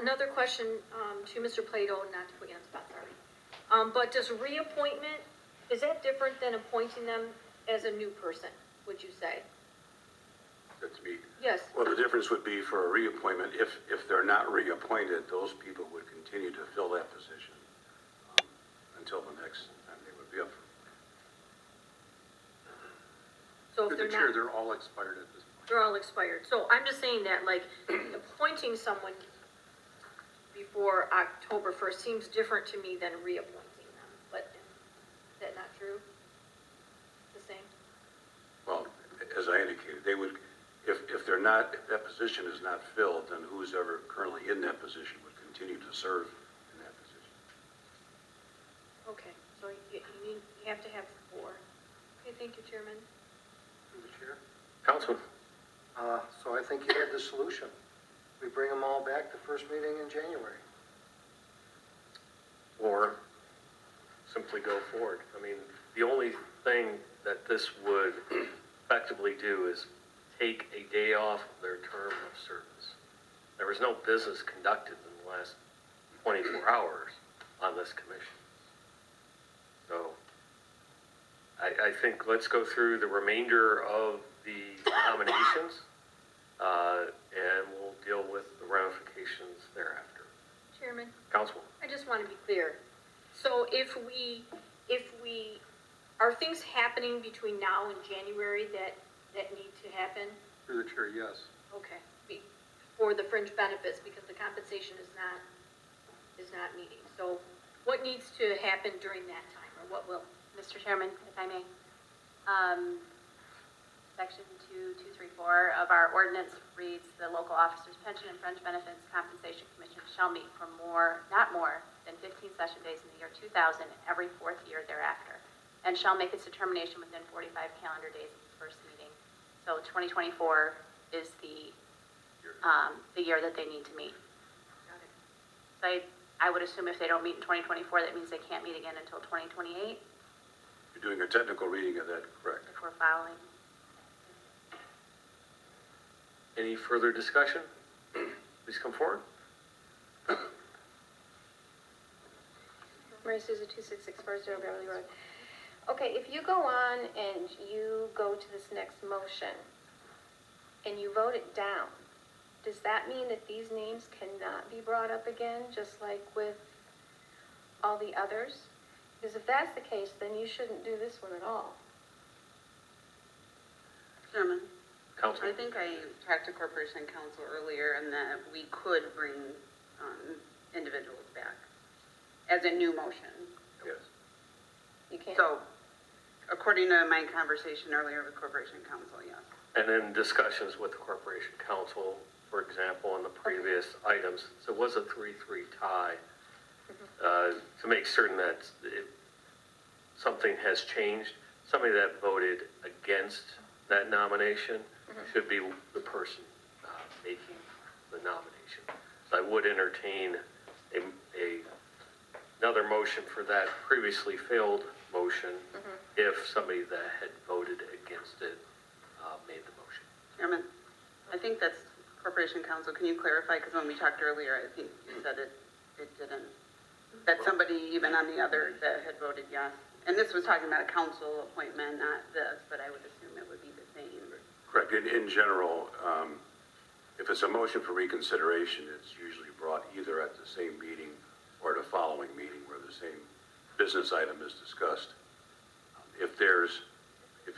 Another question to Mr. Plato, not to put you on the spot, sorry. But does reappointment, is that different than appointing them as a new person, would you say? That's me. Yes. Well, the difference would be for a reappointment, if they're not reappointed, those people would continue to fill that position until the next time they would be up. So if Through the they're chair, not, they're all expired at this point. they're all expired. So I'm just saying that, like, appointing someone before October 1st seems different to me than reappointing them. But is that not true? The same? Well, as I indicated, they would, if they're not, if that position is not filled, then who's ever currently in that position would continue to serve in that position. Okay, so you have to have 4. Okay, thank you, Chairman. Through the chair. Councilman? So I think you had the solution. We bring them all back the first meeting in January. Or simply go forward. I mean, the only thing that this would effectively do is take a day off of their term of service. There was no business conducted in the last 24 hours on this commission. So I think let's go through the remainder of the nominations, and we'll deal with the ramifications thereafter. Chairman? Councilman? I just want to be clear. So if we, are things happening between now and January that need to happen? Through the chair, yes. Okay, for the fringe benefits, because the compensation is not meeting. So what needs to happen during that time, or what will? Mr. Chairman, if I may, Section 2234 of our ordinance reads, the local officers' pension and fringe benefits compensation commission shall meet for not more than 15 session days in the year 2000 every 4th year thereafter, and shall make its determination within 45 calendar days of its first meeting. So 2024 is the year that they need to meet. Got it. So I would assume if they don't meet in 2024, that means they can't meet again until 2028 You're doing a technical reading of that, correct? if we're following. Any further discussion? Please come forward. Maria Souza, 26640 Beverly Road. Okay, if you go on and you go to this next motion and you vote it down, does that mean that these names cannot be brought up again, just like with all the others? Because if that's the case, then you shouldn't do this one at all. Chairman, Councilman? I think I talked to Corporation Council earlier and that we could bring individuals back as a new motion. Yes. You can't. So, according to my conversation earlier with Corporation Council, yes. And then discussions with the Corporation Council, for example, on the previous items. So it was a 3-3 tie. To make certain that if something has changed, somebody that voted against that nomination should be the person making the nomination. So I would entertain another motion for that previously failed motion if somebody that had voted against it made the motion. Chairman, I think that's Corporation Council. Can you clarify? Because when we talked earlier, I think you said it didn't. That somebody even on the other that had voted yes. And this was talking about a council appointment, not this, but I would assume it would be the same. Correct. In general, if it's a motion for reconsideration, it's usually brought either at the same meeting or at a following meeting where the same business item is discussed. If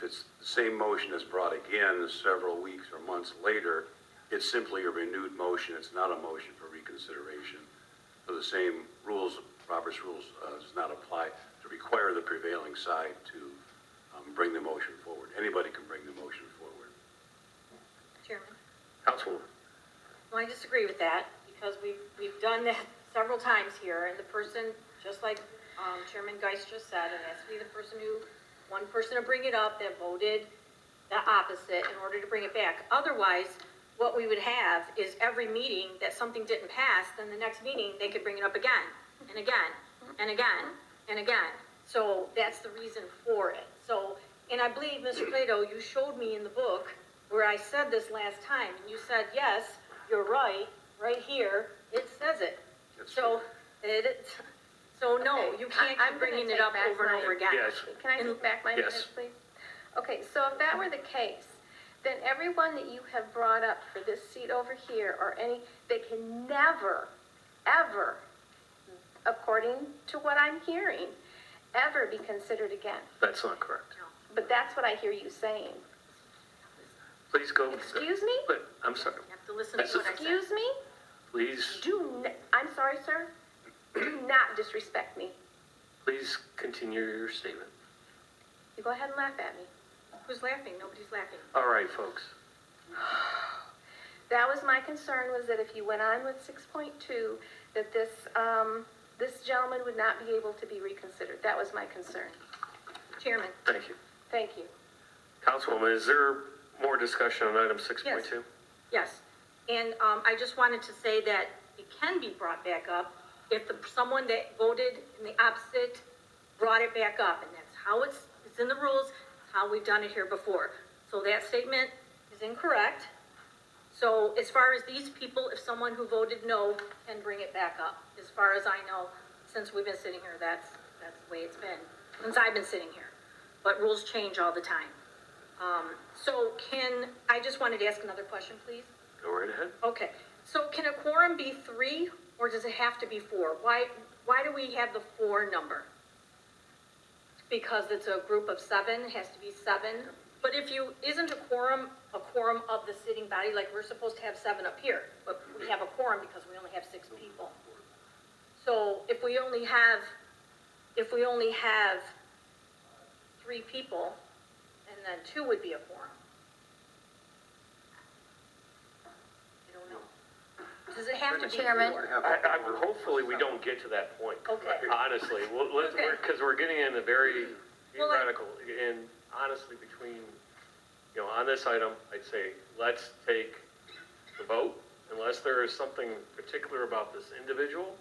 it's the same motion that's brought again several weeks or months later, it's simply a renewed motion. It's not a motion for reconsideration. So the same rules, Robert's rules, does not apply to require the prevailing side to bring the motion forward. Anybody can bring the motion forward. Chairman? Councilwoman? Well, I disagree with that, because we've done that several times here, and the person, just like Chairman Geist just said, it has to be the person one person to bring it up that voted the opposite in order to bring it back. Otherwise, what we would have is every meeting that something didn't pass, then the next meeting, they could bring it up again, and again, and again, and again. So that's the reason for it. So, and I believe, Mr. Plato, you showed me in the book where I said this last time, and you said, yes, you're right here, it says So no, Okay, you can't I'm keep gonna bringing it take up back over and my- over again. Yes. Can I And- take back my Yes. minutes, please? Okay, so if that were the case, then everyone that you have brought up for this seat over here, or any, they can never, ever, according to what I'm hearing, ever be considered again. That's not correct. But that's what I hear you saying. Please go. Excuse me? But, I'm sorry, You have to listen to what I said. Excuse me? please, I'm sorry, sir. Do not disrespect me. please continue your statement. You go ahead and laugh at me. Who's laughing? Nobody's laughing. All right, folks. That was my concern, was that if you went on with 6.2, that this gentleman would not be able to be reconsidered. That was my concern. Chairman, Thank you. Thank you. Councilwoman, is there more discussion on item 6.2? yes. And I just wanted to say that it can be brought back up if someone that voted in the opposite brought it back up. And that's how it's in the rules, it's how we've done it here before. So that statement is incorrect. So as far as these people, if someone who voted no can bring it back up, as far as I know, since we've been sitting here, that's the way it's been, since I've been sitting here. But rules change all the time. I just wanted to ask another question, please? Go right ahead. Okay, so can a quorum be 3, or does it have to be 4? Why do we have the 4 number? Because it's a group of 7, it has to be 7. But isn't a quorum of the sitting body, like we're supposed to have 7 up here, but we have a quorum because we only have 6 people. So if we only have 3 people, and then 2 would be a quorum. I don't know. Does it have to be 4? Chairman. Hopefully, we don't get to that point. Okay. Honestly, Okay. because we're getting in a very Well, I- theoretical, and honestly, on this item, I'd say, let's take the vote, unless there is something particular about this individual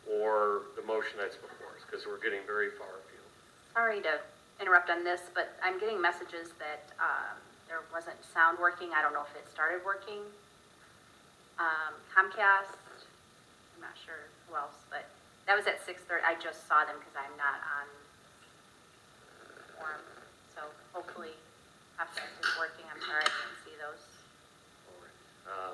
or the motion that's before us, because we're getting very far afield. Sorry to interrupt on this, but I'm getting messages that there wasn't sound working. I don't know if it started working. Comcast, I'm not sure who else, but that was at 6:30. I just saw them because I'm not on forum. So hopefully Comcast is working. I'm sorry I didn't see those.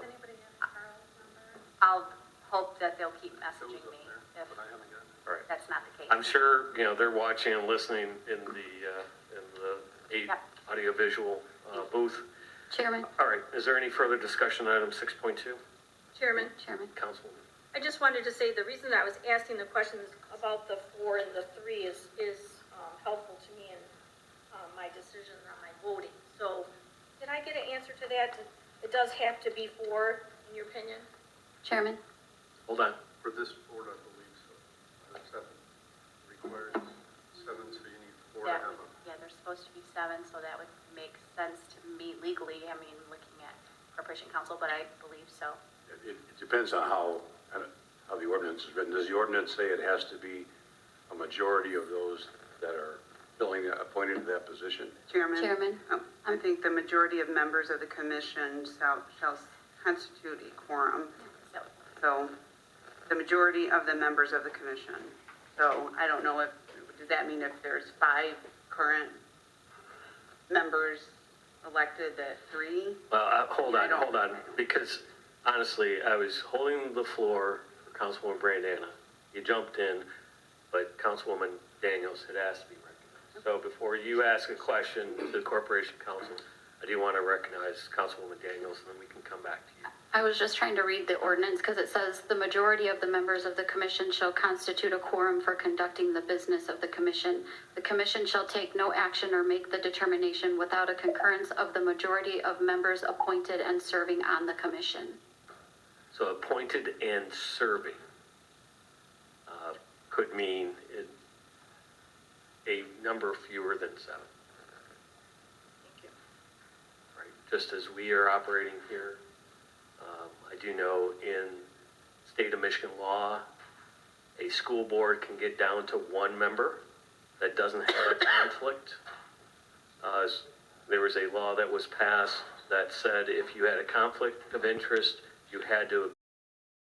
Anybody have Carl's number? I'll hope that they'll keep messaging me if But I haven't gotten it. All right. that's not the case. I'm sure, they're watching and listening in the 8 Yep. audiovisual booth. Chairman. All right, is there any further discussion on item 6.2? Chairman? Chairman. Councilwoman? I just wanted to say, the reason that I was asking the questions about the 4 and the 3 is helpful to me in my decisions on my voting. So, did I get an answer to that? It does have to be 4, in your opinion? Chairman. Hold on. For this board, I believe so. The 7 requires 7, so you need 4 to That have would, a. yeah, there's supposed to be 7, so that would make sense to me legally, looking at Corporation Council, but I believe so. It depends on how the ordinance is written. Does the ordinance say it has to be a majority of those that are appointed to that position? Chairman? I think the majority of members of the commission shall constitute a quorum. So, So, the majority of the members of the commission. So, I don't know does that mean if there's 5 current members elected, that 3? Well, hold I don't- on, because honestly, I was holding the floor for Councilwoman Brandana. You jumped in, but Councilwoman Daniels had asked to be recognized. So before you ask a question to the Corporation Council, I do want to recognize Councilwoman Daniels, and then we can come back to you. I was just trying to read the ordinance because it says the majority of the members of the commission shall constitute a quorum for conducting the business of the commission. The commission shall take no action or make the determination without a concurrence of the majority of members appointed and serving on the commission. So appointed and serving could mean a number fewer than 7. Thank you. Right, just as we are operating here. I do know in state of Michigan law, a school board can get down to 1 member that doesn't have a conflict. There was a law that was passed that said if you had a conflict of interest, you had to